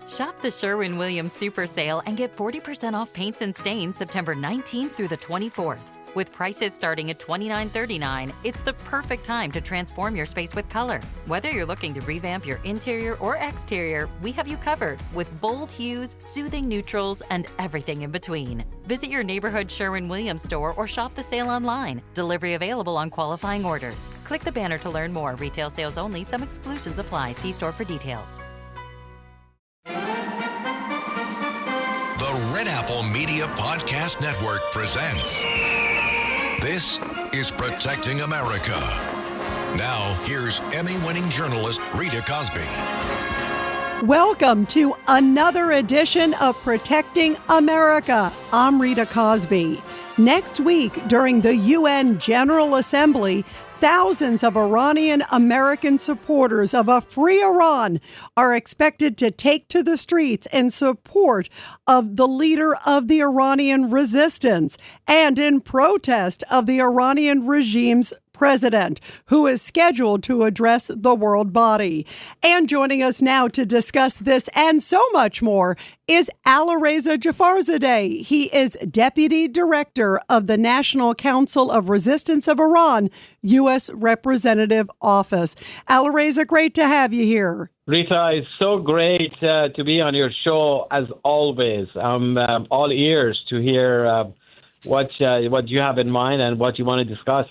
Shop the Sherwin-Williams Super Sale and get 40% off paints and stains September 19th through the 24th. With prices starting at $29.39, it's the perfect time to transform your space with color. Whether you're looking to revamp your interior or exterior, we have you covered with bold hues, soothing neutrals, and everything in between. Visit your neighborhood Sherwin-Williams store or shop the sale online. Delivery available on qualifying orders. Click the banner to learn more. Retail sales only. Some exclusions apply. See store for details. The Red Apple Media Podcast Network presents This is Protecting America. Now, here's Emmy-winning journalist Rita Cosby. Welcome to another edition of Protecting America. I'm Rita Cosby. Next week, during the UN General Assembly, thousands of Iranian American supporters of a free Iran are expected to take to the streets in support of the leader of the Iranian resistance and in protest of the Iranian regime's president, who is scheduled to address the world body. And joining us now to discuss this and so much more is Alireza Jafarzadeh. He is Deputy Director of the National Council of Resistance of Iran, U.S. Representative Office. Alireza, great to have you here. Rita, it's so great to be on your show, as always. I'm all ears to hear what you have in mind and what you want to discuss.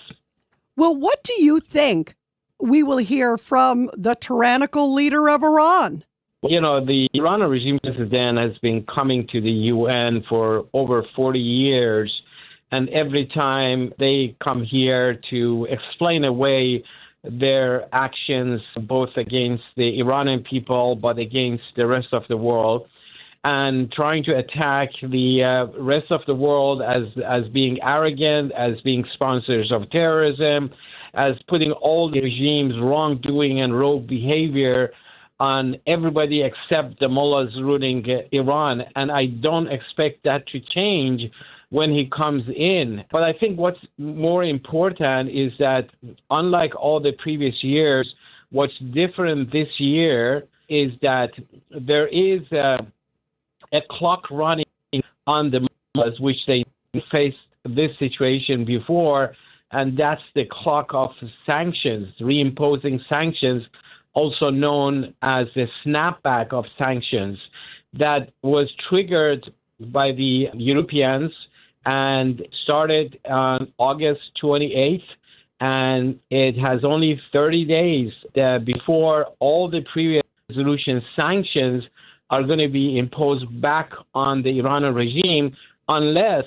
Well, what do you think we will hear from the tyrannical leader of Iran? You know, the Iranian regime president has been coming to the UN for over 40 years, and every time they come here to explain away their actions, both against the Iranian people, but against the rest of the world, and trying to attack the rest of the world as being arrogant, as being sponsors of terrorism, as putting all the regime's wrongdoing and rogue behavior on everybody except the mullahs ruling Iran. And I don't expect that to change when he comes in. But I think what's more important is that, unlike all the previous years, what's different this year is that there is a clock running on the mullahs, which they faced this situation before, and that's the clock of sanctions, reimposing sanctions, also known as the snapback of sanctions, that was triggered by the Europeans and started on August 28th, and it has only 30 days before all the previous resolution sanctions are going to be imposed back on the Iranian regime unless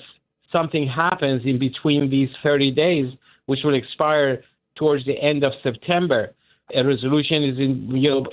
something happens in between these 30 days, which will expire towards the end of September. A resolution is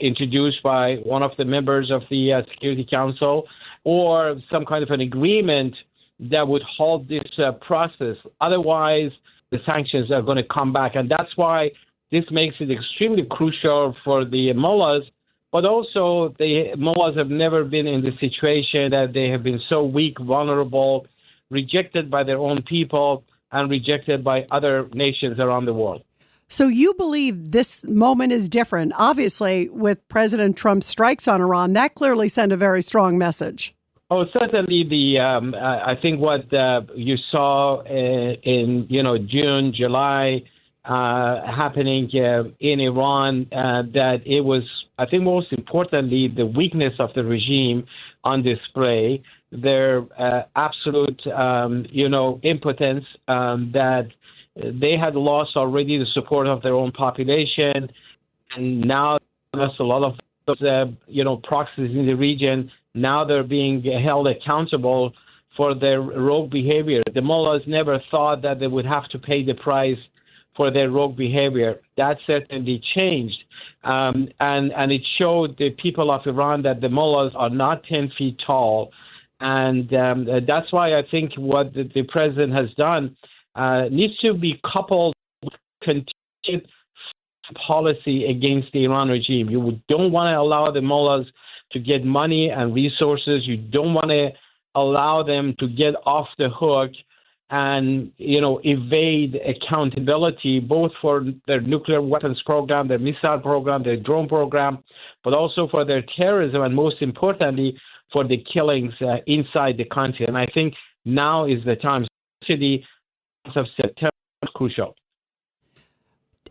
introduced by one of the members of the Security Council, or some kind of an agreement that would halt this process. Otherwise, the sanctions are going to come back. And that's why this makes it extremely crucial for the mullahs. But also, the mullahs have never been in the situation that they have been so weak, vulnerable, rejected by their own people, and rejected by other nations around the world. So you believe this moment is different. Obviously, with President Trump's strikes on Iran, that clearly sent a very strong message. Oh, certainly. I think what you saw in June, July, happening in Iran, that it was, I think, most importantly, the weakness of the regime on display, their absolute, impotence, that they had lost already the support of their own population, and now lost a lot of those, proxies in the region. Now they're being held accountable for their rogue behavior. The mullahs never thought that they would have to pay the price for their rogue behavior. That certainly changed. And it showed the people of Iran that the mullahs are not 10 feet tall. And that's why I think what the president has done needs to be coupled with continued policy against the Iran regime. You don't want to allow the mullahs to get money and resources. You don't want to allow them to get off the hook and, evade accountability both for their nuclear weapons program, their missile program, their drone program, but also for their terrorism and, most importantly, for the killings inside the country. And I think now is the time, especially of September, is crucial.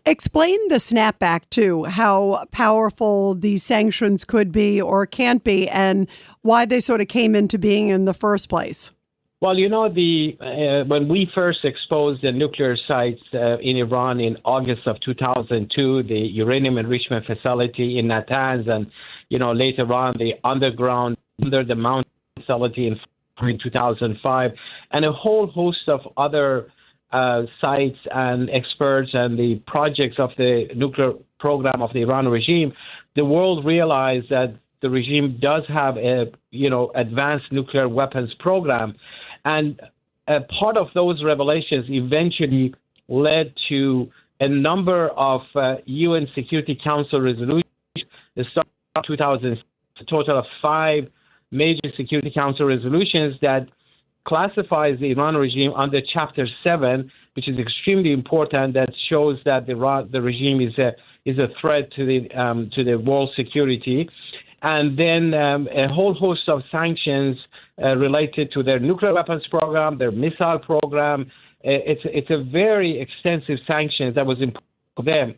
Explain the snapback, too, how powerful these sanctions could be or can't be, and why they sort of came into being in the first place. Well, when we first exposed the nuclear sites in Iran in August of 2002, the uranium enrichment facility in Natanz, and, later on the underground, under the mountain facility in 2005, and a whole host of other sites and experts and the projects of the nuclear program of the Iran regime, the world realized that the regime does have a, advanced nuclear weapons program. And part of those revelations eventually led to a number of UN Security Council resolutions. It started in 2000, a total of 5 major Security Council resolutions that classifies the Iran regime under Chapter 7, which is extremely important. That shows that the regime is a threat to the world security, and then a whole host of sanctions related to their nuclear weapons program, their missile program. It's a very extensive sanctions that was imposed for them.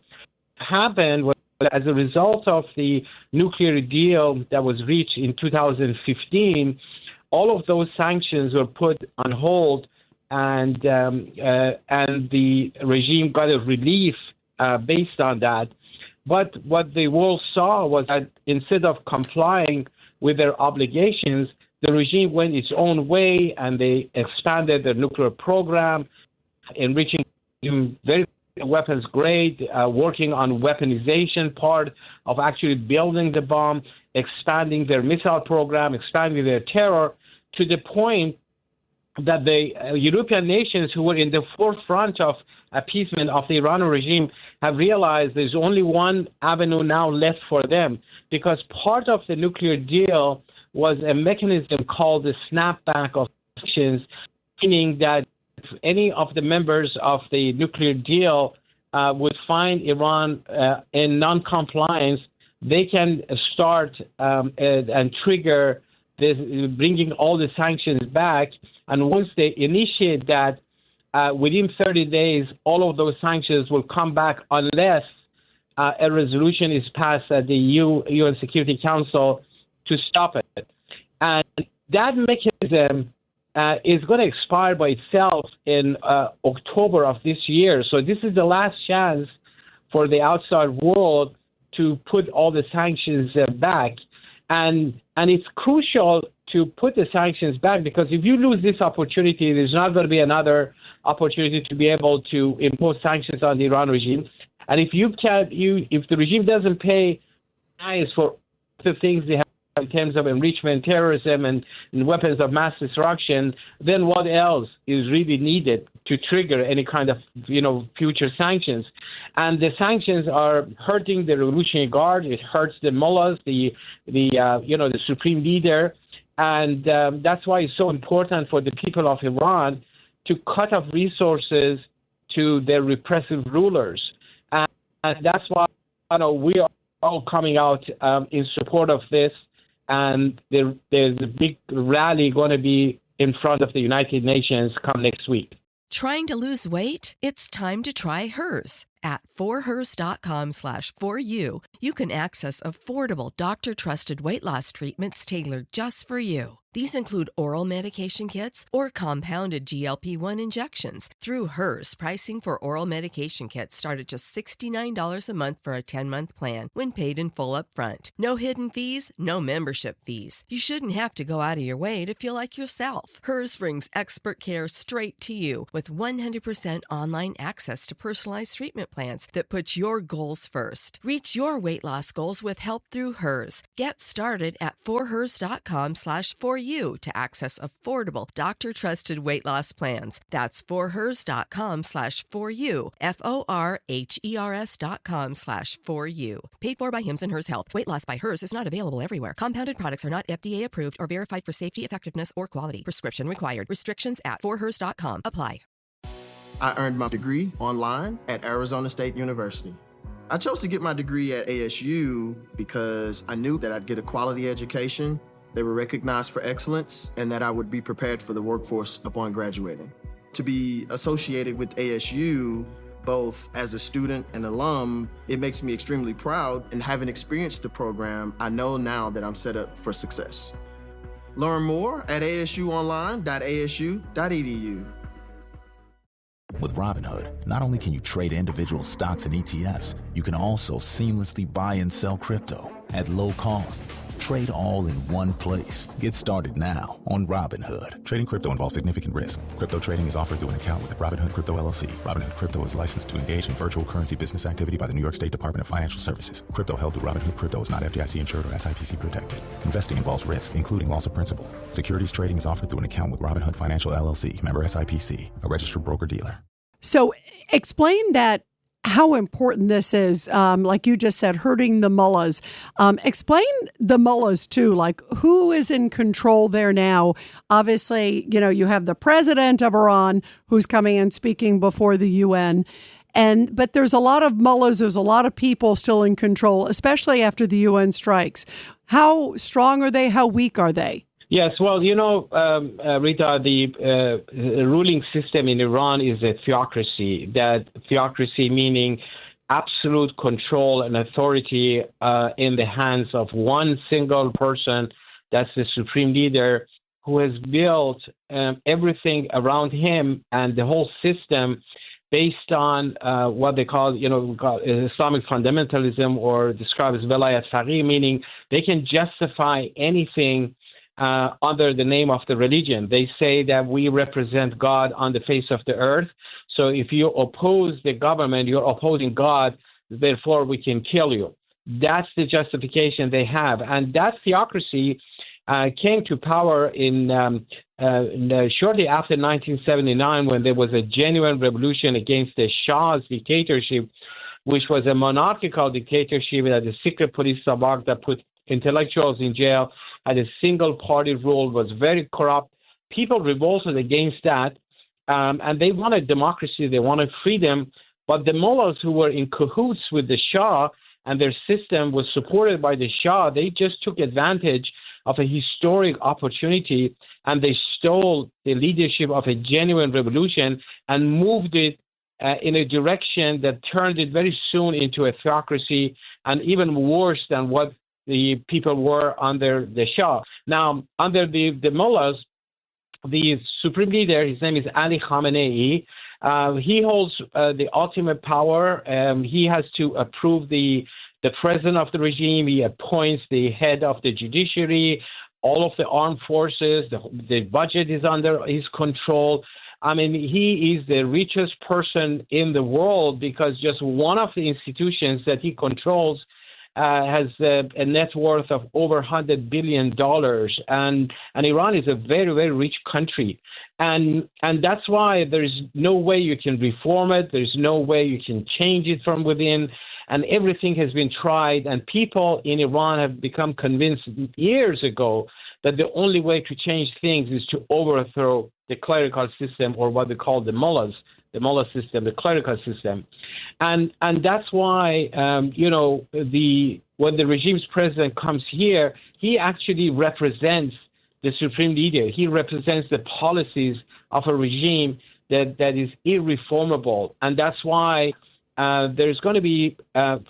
Happened was, as a result of the nuclear deal that was reached in 2015. All of those sanctions were put on hold, and the regime got a relief based on that. But what the world saw was that instead of complying with their obligations, the regime went its own way, and they expanded their nuclear program, enriching very weapons grade, working on weaponization part of actually building the bomb, expanding their missile program, expanding their terror, to the point that the European nations who were in the forefront of appeasement of the Iranian regime have realized there's only one avenue now left for them, because part of the nuclear deal was a mechanism called the snapback of sanctions, meaning that if any of the members of the nuclear deal would find Iran in non-compliance, they can start and trigger this, bringing all the sanctions back. And once they initiate that, within 30 days, all of those sanctions will come back unless a resolution is passed at the UN Security Council to stop it. And that mechanism is going to expire by itself in October of this year. So this is the last chance for the outside world to put all the sanctions back. And it's crucial to put the sanctions back, because if you lose this opportunity, there's not going to be another opportunity to be able to impose sanctions on the Iran regime. And if if the regime doesn't pay price for the things they have in terms of enrichment, terrorism, and weapons of mass destruction, then what else is really needed to trigger any kind of future sanctions? And the sanctions are hurting the Revolutionary Guard. It hurts the mullahs, the supreme leader, and that's why it's so important for the people of Iran to cut off resources to their repressive rulers, and that's why we are all coming out in support of this. And there's a big rally going to be in front of the United Nations come next week. Trying to lose weight? It's time to try Hers. At forhers.com/4u, you can access affordable, doctor-trusted weight loss treatments tailored just for you. These include oral medication kits or compounded GLP-1 injections. Through Hers, pricing for oral medication kits start at just $69 a month for a 10-month plan when paid in full upfront. No hidden fees, no membership fees. You shouldn't have to go out of your way to feel like yourself. Hers brings expert care straight to you with 100% online access to personalized treatment treatment plans that put your goals first. Reach your weight loss goals with help through HERS. Get started at forhers.com/4u to access affordable, doctor-trusted weight loss plans. That's forhers.com/4u, forhers.com/4u. Paid for by Hims and Hers Health. Weight loss by HERS is not available everywhere. Compounded products are not FDA approved or verified for safety, effectiveness, or quality. Prescription required. Restrictions at forhers.com apply. I earned my degree online at Arizona State University. I chose to get my degree at ASU because I knew that I'd get a quality education, they were recognized for excellence, and that I would be prepared for the workforce upon graduating. To be associated with ASU, both as a student and alum, it makes me extremely proud, and having experienced the program, I know now that I'm set up for success. Learn more at asuonline.asu.edu. With Robinhood, not only can you trade individual stocks and ETFs, you can also seamlessly buy and sell crypto at low costs. Trade all in one place. Get started now on Robinhood. Trading crypto involves significant risk. Crypto trading is offered through an account with Robinhood Crypto LLC. Robinhood Crypto is licensed to engage in virtual currency business activity by the New York State Department of Financial Services. Crypto held through Robinhood Crypto is not FDIC insured or SIPC protected. Investing involves risk, including loss of principal. Securities trading is offered through an account with Robinhood Financial LLC, member SIPC, a registered broker-dealer. So explain that, how important this is, like you just said, hurting the mullahs. Explain the mullahs too, like who is in control there now? Obviously, you have the president of Iran who's coming and speaking before the UN. But there's a lot of mullahs, there's a lot of people still in control, especially after the UN strikes. How strong are they? How weak are they? Yes, well, Rita, the ruling system in Iran is a theocracy. That theocracy meaning absolute control and authority in the hands of one single person. That's the supreme leader, who has built everything around him and the whole system based on what they call, Islamic fundamentalism, or described as velayat faqih, meaning they can justify anything under the name of the religion. They say that we represent God on the face of the earth. So if you oppose the government, you're opposing God, therefore we can kill you. That's the justification they have. And that theocracy came to power in shortly after 1979, when there was a genuine revolution against the Shah's dictatorship, which was a monarchical dictatorship that the secret police sabak that put intellectuals in jail, had a single party rule, was very corrupt. People revolted against that, and they wanted democracy, they wanted freedom. But the mullahs, who were in cahoots with the Shah and their system was supported by the Shah, they just took advantage of a historic opportunity, and they stole the leadership of a genuine revolution and moved it in a direction that turned it very soon into a theocracy, and even worse than what the people were under the Shah. Now, under the mullahs, the supreme leader, his name is Ali Khamenei, he holds the ultimate power. He has to approve the president of the regime. He appoints the head of the judiciary, all of the armed forces. The budget is under his control. I mean, he is the richest person in the world, because just one of the institutions that he controls has a net worth of over $100 billion. And Iran is a very, very rich country. And that's why there's no way you can reform it. There's no way you can change it from within. And everything has been tried. And people in Iran have become convinced years ago that the only way to change things is to overthrow the clerical system, or what they call the mullahs, the mullah system, the clerical system. And that's why, when the regime's president comes here, he actually represents the supreme leader. He represents the policies of a regime that is irreformable. And that's why there's going to be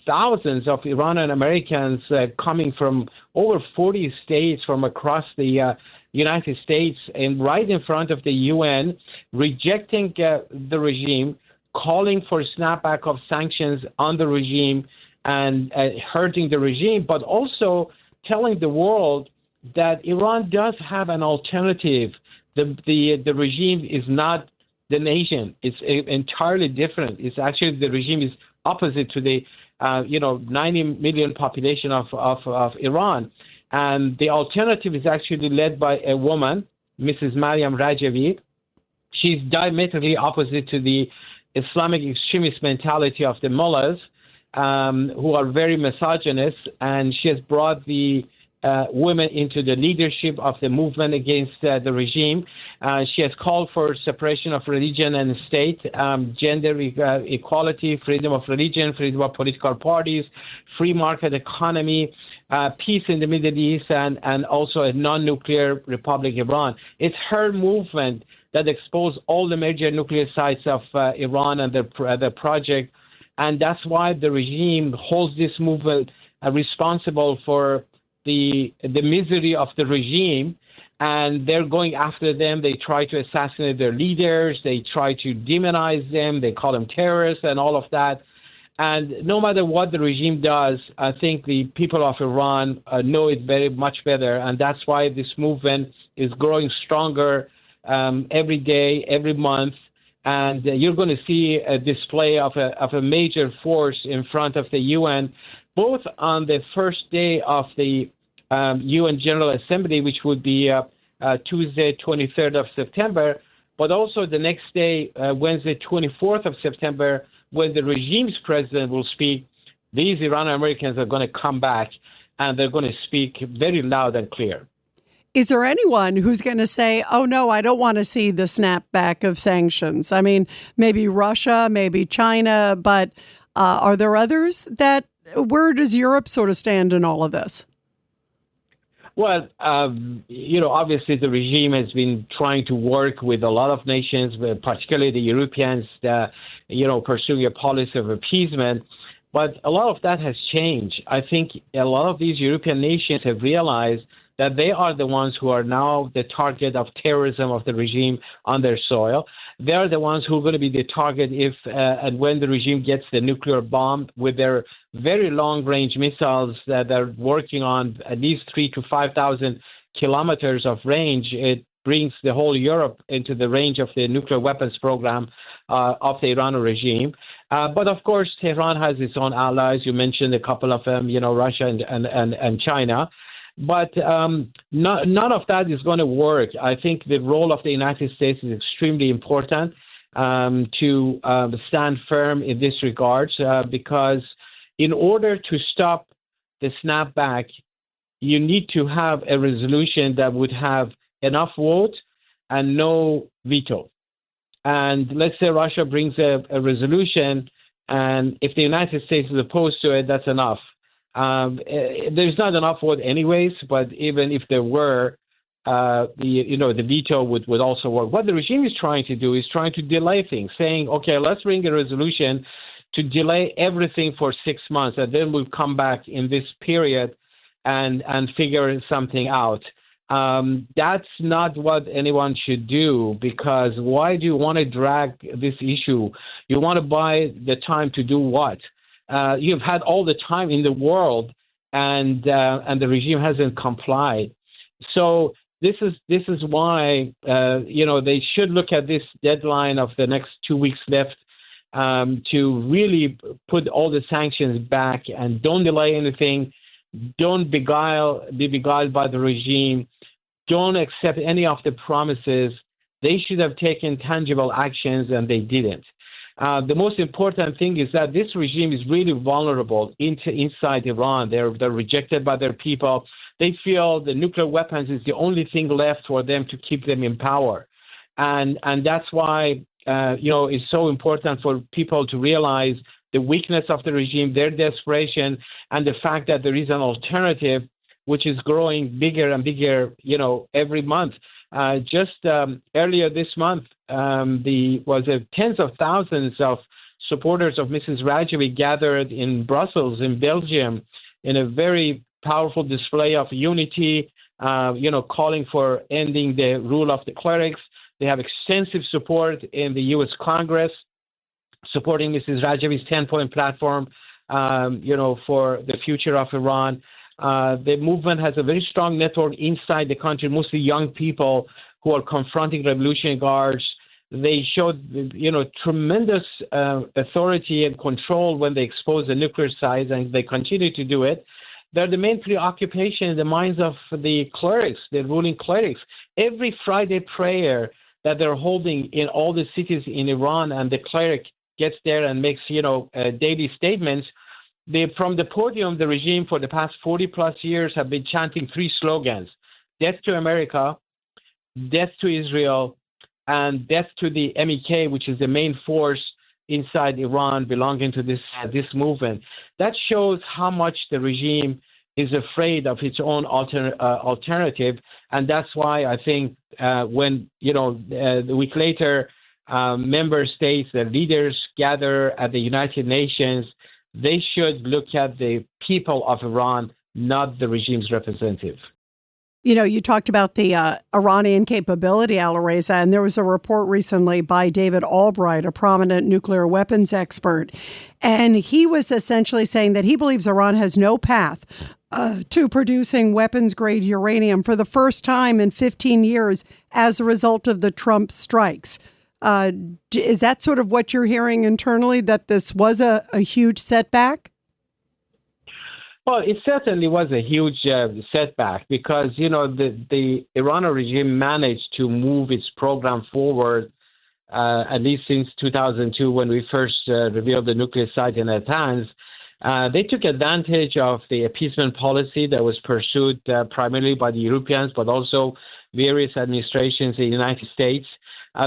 thousands of Iranian Americans coming from over 40 states from across the United States, and right in front of the UN, rejecting the regime, calling for snapback of sanctions on the regime and hurting the regime, but also telling the world that Iran does have an alternative. The regime is not the nation. It's entirely different. It's actually, the regime is opposite to the 90 million population of Iran. And the alternative is actually led by a woman, Mrs. Mariam Rajavi. She's diametrically opposite to the Islamic extremist mentality of the mullahs, who are very misogynist, and she has brought the women into the leadership of the movement against the regime. She has called for separation of religion and state, gender equality, freedom of religion, freedom of political parties, free market economy, peace in the Middle East, and also a non-nuclear Republic Iran. It's her movement that exposed all the major nuclear sites of Iran and the project, and that's why the regime holds this movement responsible for the misery of the regime, and they're going after them. They try to assassinate their leaders. They try to demonize them. They call them terrorists and all of that. And no matter what the regime does, I think the people of Iran know it very much better, and that's why this movement is growing stronger every day, every month. And you're going to see a display of a major force in front of the UN, both on the first day of the UN General Assembly, which would be Tuesday, 23rd of September, but also the next day, Wednesday, 24th of September, when the regime's president will speak. These Iranian Americans are going to come back, and they're going to speak very loud and clear. Is there anyone who's going to say, oh, no, I don't want to see the snapback of sanctions? I mean, maybe Russia, maybe China, but are there others where does Europe sort of stand in all of this? Well, obviously the regime has been trying to work with a lot of nations, particularly the Europeans, pursuing a policy of appeasement. But a lot of that has changed. I think a lot of these European nations have realized that they are the ones who are now the target of terrorism of the regime on their soil. They are the ones who are going to be the target if and when the regime gets the nuclear bomb with their very long-range missiles that they're working on at least 3,000 to 5,000 kilometers of range. It brings the whole Europe into the range of the nuclear weapons program of the Iranian regime. But of course, Tehran has its own allies. You mentioned a couple of them, Russia and China. But none of that is going to work. I think the role of the United States is extremely important to stand firm in this regard, because in order to stop the snapback, you need to have a resolution that would have enough vote and no veto. And let's say Russia brings a resolution, and if the United States is opposed to it, that's enough. There's not enough vote anyways, but even if there were, the veto would also work. What the regime is trying to do is trying to delay things, saying, okay, let's bring a resolution to delay everything for 6 months, and then we'll come back in this period and figure something out. That's not what anyone should do, because why do you want to drag this issue? You want to buy the time to do what? You've had all the time in the world, and the regime hasn't complied. So this is why they should look at this deadline of the next 2 weeks left to really put all the sanctions back and don't delay anything. Don't be beguiled by the regime. Don't accept any of the promises. They should have taken tangible actions, and they didn't. The most important thing is that this regime is really vulnerable inside Iran. They're rejected by their people. They feel the nuclear weapons is the only thing left for them to keep them in power. And that's why, it's so important for people to realize the weakness of the regime, their desperation, and the fact that there is an alternative which is growing bigger and bigger, every month. Just earlier this month, tens of thousands of supporters of Mrs. Rajavi gathered in Brussels, in Belgium, in a very powerful display of unity, calling for ending the rule of the clerics. They have extensive support in the U.S. Congress, supporting Mrs. Rajavi's 10-point platform, for the future of Iran. The movement has a very strong network inside the country, mostly young people who are confronting revolutionary guards, They showed, tremendous authority and control when they exposed the nuclear sites, and they continue to do it. They're the main preoccupation in the minds of the clerics, the ruling clerics. Every Friday prayer that they're holding in all the cities in Iran, and the cleric gets there and makes, daily statements, from the podium, the regime for the past 40-plus years have been chanting three slogans: death to America, death to Israel, and death to the MEK, which is the main force inside Iran belonging to this movement. That shows how much the regime is afraid of its own alternative, and that's why I think when a week later, member states, the leaders gather at the United Nations, they should look at the people of Iran, not the regime's representative. You talked about the Iranian capability, Alireza, and there was a report recently by David Albright, a prominent nuclear weapons expert, and he was essentially saying that he believes Iran has no path to producing weapons-grade uranium for the first time in 15 years as a result of the Trump strikes. Is that sort of what you're hearing internally, that this was a huge setback? Well, it certainly was a huge setback because, the Iranian regime managed to move its program forward, at least since 2002 when we first revealed the nuclear site in Natanz. They took advantage of the appeasement policy that was pursued primarily by the Europeans, but also various administrations in the United States.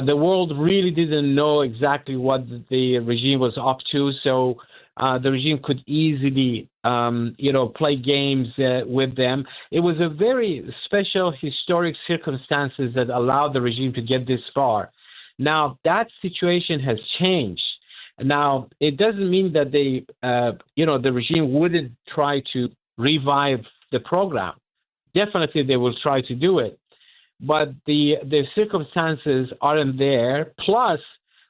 The world really didn't know exactly what the regime was up to, so the regime could easily, play games with them. It was a very special historic circumstances that allowed the regime to get this far. Now, that situation has changed. Now, it doesn't mean that the regime wouldn't try to revive the program. Definitely, they will try to do it. But the circumstances aren't there. Plus,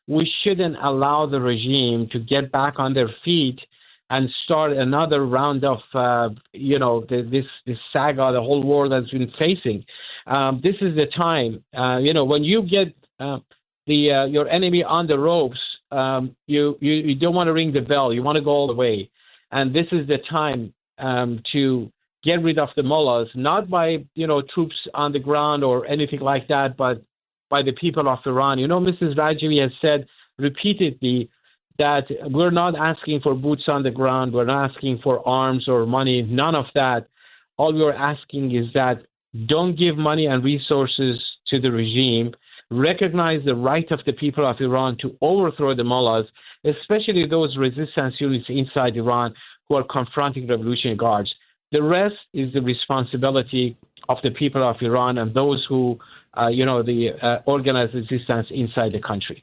we shouldn't allow the regime to get back on their feet and start another round of, this saga the whole world has been facing. This is the time. When you get your enemy on the ropes, you don't want to ring the bell. You want to go all the way. And this is the time to get rid of the mullahs, not by, troops on the ground or anything like that, but by the people of Iran. Mrs. Rajavi has said repeatedly that we're not asking for boots on the ground. We're not asking for arms or money, none of that. All we're asking is that don't give money and resources to the regime. Recognize the right of the people of Iran to overthrow the mullahs, especially those resistance units inside Iran who are confronting Revolutionary Guards. The rest is the responsibility of the people of Iran and those who, organize resistance inside the country.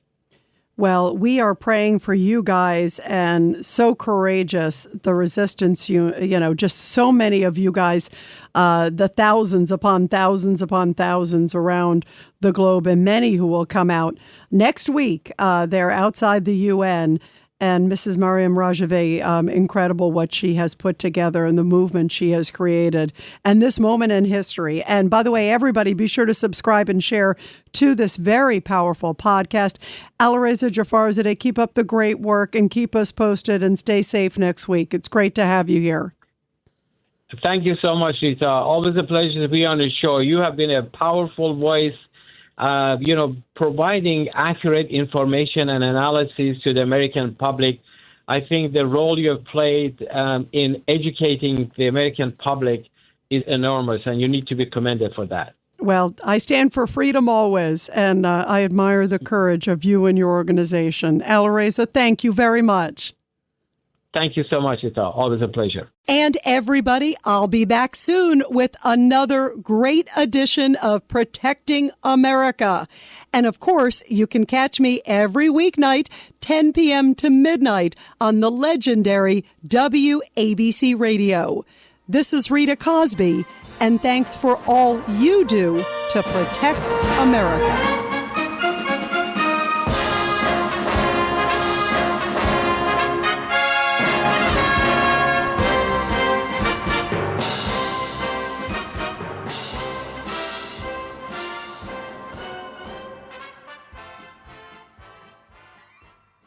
Well, we are praying for you guys, and so courageous, the resistance, just so many of you guys, the thousands upon thousands around the globe, and many who will come out next week. They're outside the UN. And Mrs. Maryam Rajavi, incredible what she has put together and the movement she has created and this moment in history. And by the way, everybody, be sure to subscribe and share to this very powerful podcast. Alireza Jafarzadeh, keep up the great work and keep us posted and stay safe next week. It's great to have you here. Thank you so much, Rita. Always a pleasure to be on the show. You have been a powerful voice, providing accurate information and analysis to the American public. I think the role you have played in educating the American public is enormous, and you need to be commended for that. Well, I stand for freedom always, and I admire the courage of you and your organization. Alireza, thank you very much. Thank you so much, Rita. Always a pleasure. And everybody, I'll be back soon with another great edition of Protecting America. And of course, you can catch me every weeknight, 10 p.m. to midnight on the legendary WABC Radio. This is Rita Cosby, and thanks for all you do to protect America.